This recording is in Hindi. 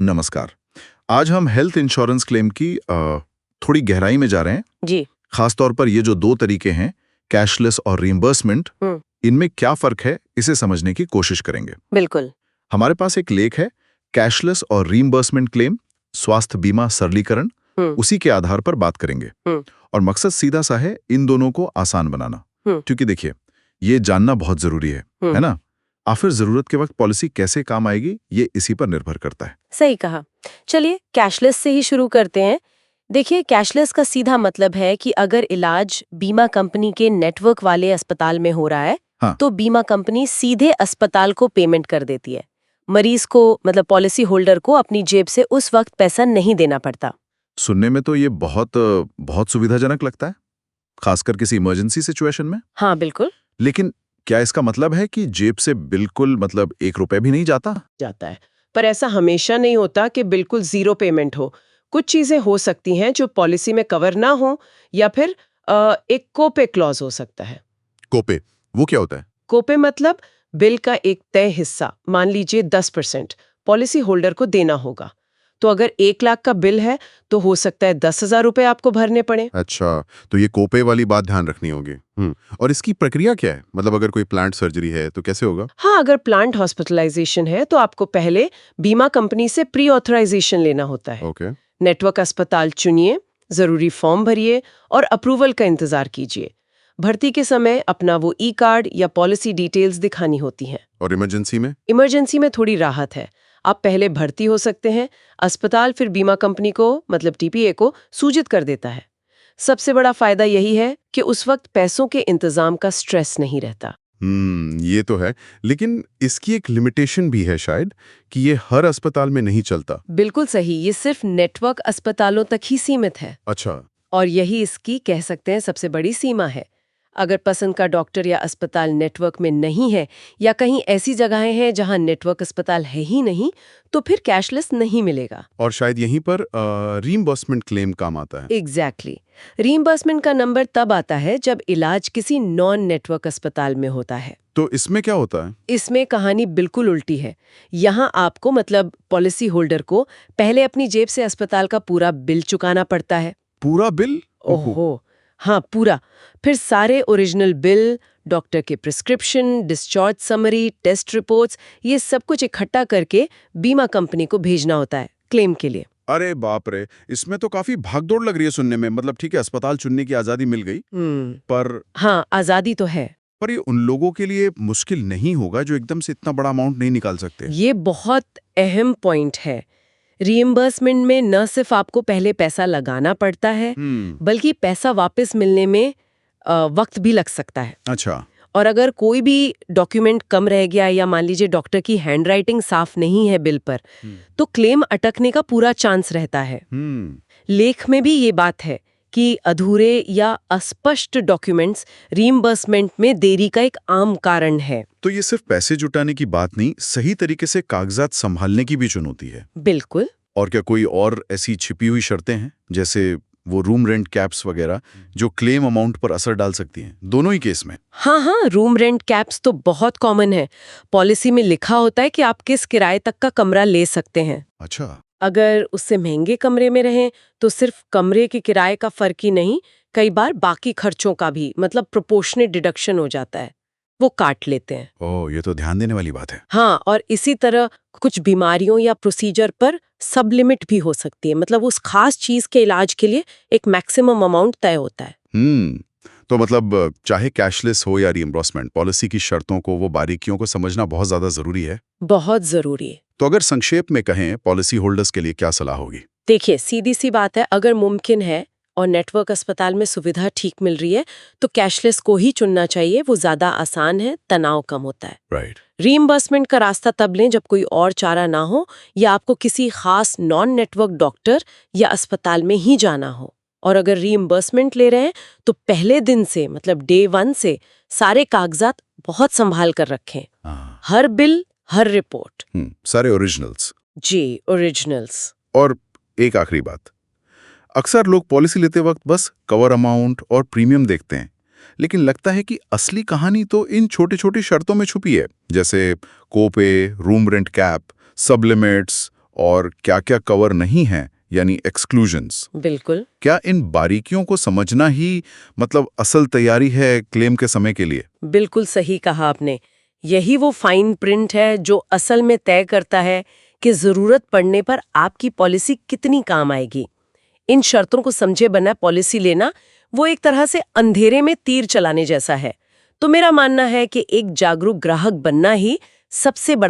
नमस्कार। आज हम हेल्थ इंश्योरेंस क्लेम की थोड़ी गहराई में जा रहे हैं। जी। खासतौर पर ये जो दो तरीके हैं, कैशलेस और रीइंबर्समेंट, इनमें क्या फर्क है, इसे समझने की कोशिश करेंगे। बिल्कुल। हमारे पास एक लेख है, कैशलेस और रीइंबर्समेंट क्लेम, स्वास्थ्य बीमा सरलीकरण, हम्म। उसी के आधार पर बात करेंगे। हम्म। और मकसद सीधा सा है, इन दोनों को आसान बनाना। क्योंकि देखिए, ये जानना बहुत जरूरी है ना? आखिर जरूरत के वक्त पॉलिसी कैसे काम आएगी, ये इसी पर निर्भर करता है। सही कहा। चलिए कैशलेस से ही शुरू करते हैं। देखिए, कैशलेस का सीधा मतलब है कि अगर इलाज बीमा कंपनी के नेटवर्क वाले अस्पताल में हो रहा है, हाँ। तो बीमा कंपनी सीधे अस्पताल को पेमेंट कर देती है। मरीज को, मतलब पॉलिसी होल्डर को, अपनी जेब से उस वक्त पैसा नहीं देना पड़ता। सुनने में तो ये बहुत सुविधाजनक लगता है, खासकर किसी इमरजेंसी सिचुएशन में। हाँ बिल्कुल। लेकिन क्या इसका मतलब है कि जेब से बिल्कुल मतलब 1 रुपए भी नहीं जाता? जाता है, पर ऐसा हमेशा नहीं होता कि बिल्कुल जीरो पेमेंट हो। कुछ चीजें हो सकती हैं जो पॉलिसी में कवर ना हो, या फिर एक कोपे क्लॉज हो सकता है। कोपे, वो क्या होता है? कोपे मतलब बिल का एक तय हिस्सा, मान लीजिए 10%, पॉलिसी होल्डर को देना होगा। तो अगर 1 लाख का बिल है तो हो सकता है 10,000 रुपए आपको भरने पड़े। अच्छा, तो ये कोपे वाली बात ध्यान रखनी होगी। और इसकी प्रक्रिया क्या है? मतलब अगर कोई प्लांट सर्जरी है तो कैसे होगा? हाँ, अगर प्लांट हॉस्पिटलाइजेशन है तो आपको पहले बीमा कंपनी से प्री ऑथराइजेशन लेना होता है। ओके। नेटवर्क अस्पताल चुनिए, जरूरी फॉर्म भरिए और अप्रूवल का इंतजार कीजिए। भर्ती के समय अपना वो ई कार्ड या पॉलिसी डिटेल्स दिखानी होती हैं। और इमरजेंसी में? इमरजेंसी में थोड़ी राहत है। आप पहले भर्ती हो सकते हैं, अस्पताल फिर बीमा कंपनी को, मतलब टीपीए को, सूचित कर देता है। सबसे बड़ा फायदा यही है कि उस वक्त पैसों के इंतजाम का स्ट्रेस नहीं रहता। ये तो है, लेकिन इसकी एक लिमिटेशन भी है शायद, कि ये हर अस्पताल में नहीं चलता। बिल्कुल सही, ये सिर्फ नेटवर्क अस्पतालों तक ही सीमित है। अच्छा। और यही इसकी, कह सकते हैं, सबसे बड़ी सीमा है। अगर पसंद का डॉक्टर या अस्पताल नेटवर्क में नहीं है, या कहीं ऐसी जगहें हैं जहां नेटवर्क अस्पताल है ही नहीं, तो फिर कैशलेस नहीं मिलेगा। और शायद यहीं पर रीइंबर्समेंट क्लेम काम आता है। एग्जैक्टली। रीइंबर्समेंट का नंबर तब आता है जब इलाज किसी नॉन नेटवर्क अस्पताल में होता है। तो इसमें क्या होता है? इसमें कहानी बिल्कुल उल्टी है। यहाँ आपको, मतलब पॉलिसी होल्डर को, पहले अपनी जेब से अस्पताल का पूरा बिल चुकाना पड़ता है। पूरा बिल? ओहो, हाँ पूरा। फिर सारे ओरिजिनल बिल, डॉक्टर के prescription, discharge summary, test reports, ये सब कुछ इकट्ठा करके बीमा कंपनी को भेजना होता है क्लेम के लिए। अरे बाप रे, इसमें तो काफी भागदौड़ लग रही है सुनने में। मतलब ठीक है, अस्पताल चुनने की आजादी मिल गई, पर हाँ, आजादी तो है। ये उन लोगों के लिए मुश्किल नहीं होगा जो एकदम से इतना बड़ा अमाउंट नहीं निकाल सकते? ये बहुत अहम पॉइंट है। रीइंबर्समेंट में न सिर्फ आपको पहले पैसा लगाना पड़ता है, बल्कि पैसा वापस मिलने में वक्त भी लग सकता है। अच्छा। और अगर कोई भी डॉक्यूमेंट कम रह गया, या मान लीजिए डॉक्टर की हैंडराइटिंग साफ नहीं है बिल पर, तो क्लेम अटकने का पूरा चांस रहता है। लेख में भी ये बात है कि अधूरे या अस्पष्ट डॉक्यूमेंट्स रीइंबर्समेंट में देरी का एक आम कारण है। तो ये सिर्फ पैसे जुटाने की बात नहीं, सही तरीके से कागजात संभालने की भी चुनौती है। बिल्कुल। और क्या कोई और ऐसी छिपी हुई शर्तें हैं, जैसे वो रूम रेंट कैप्स वगैरह, जो क्लेम अमाउंट पर असर डाल सकती हैं, दोनों ही केस में? हाँ, रूम रेंट कैप्स तो बहुत कॉमन है। पॉलिसी में लिखा होता है कि आप किस किराए तक का कमरा ले सकते हैं। अच्छा। अगर उससे महंगे कमरे में रहें तो सिर्फ कमरे के किराए का फर्क ही नहीं, कई बार बाकी खर्चों का भी, मतलब प्रोपोर्शनेट डिडक्शन हो जाता है, वो काट लेते हैं। ओह, ये तो ध्यान देने वाली बात है। हाँ, और इसी तरह कुछ बीमारियों या प्रोसीजर पर सब लिमिट भी हो सकती है। मतलब उस खास चीज के इलाज के लिए एक मैक्सिमम अमाउंट तय होता है। तो मतलब चाहे कैशलेस हो या रीइंबर्समेंट, पॉलिसी की शर्तों को, वो बारीकियों को समझना बहुत ज्यादा जरूरी है। बहुत जरूरी है। तो अगर संक्षेप में कहें, पॉलिसी होल्डर्स के लिए क्या सलाह होगी? देखिए, सीधी सी बात है, अगर मुमकिन है और नेटवर्क अस्पताल में सुविधा ठीक मिल रही है, तो कैशलेस को ही चुनना चाहिए। वो ज्यादा आसान है, तनाव कम होता है। राइट। रीइंबर्समेंट का रास्ता तब लें जब कोई और चारा ना हो, या आपको किसी खास नॉन नेटवर्क डॉक्टर या अस्पताल में ही जाना हो। और अगर रीइंबर्समेंट ले रहे हैं तो पहले दिन से, मतलब डे 1 से, सारे कागजात बहुत संभाल कर रखें। हर बिल, हर रिपोर्ट। सारे ओरिजिनल्स। जी, ओरिजिनल्स। और एक आखिरी बात, अक्सर लोग पॉलिसी लेते वक्त बस कवर अमाउंट और प्रीमियम देखते हैं, लेकिन लगता है कि असली कहानी तो इन छोटी छोटी शर्तों में छुपी है, जैसे कोपे, रूम रेंट कैप, सब लिमिट्स और क्या-क्या कवर नहीं है, यानी एक्सक्लूजन्स। बिल्कुल। क्या इन बारीकियों को समझना ही मतलब असल तैयारी है क्लेम के समय के लिए? बिल्कुल सही कहा आपने। यही वो फाइन प्रिंट है जो असल में तय करता है कि जरूरत पड़ने पर आपकी पॉलिसी कितनी काम आएगी। इन शर्तों को समझे बिना पॉलिसी लेना वो एक तरह से अंधेरे में तीर चलाने जैसा है। तो मेरा मानना है कि एक जागरूक ग्राहक बनना ही सबसे बड़ा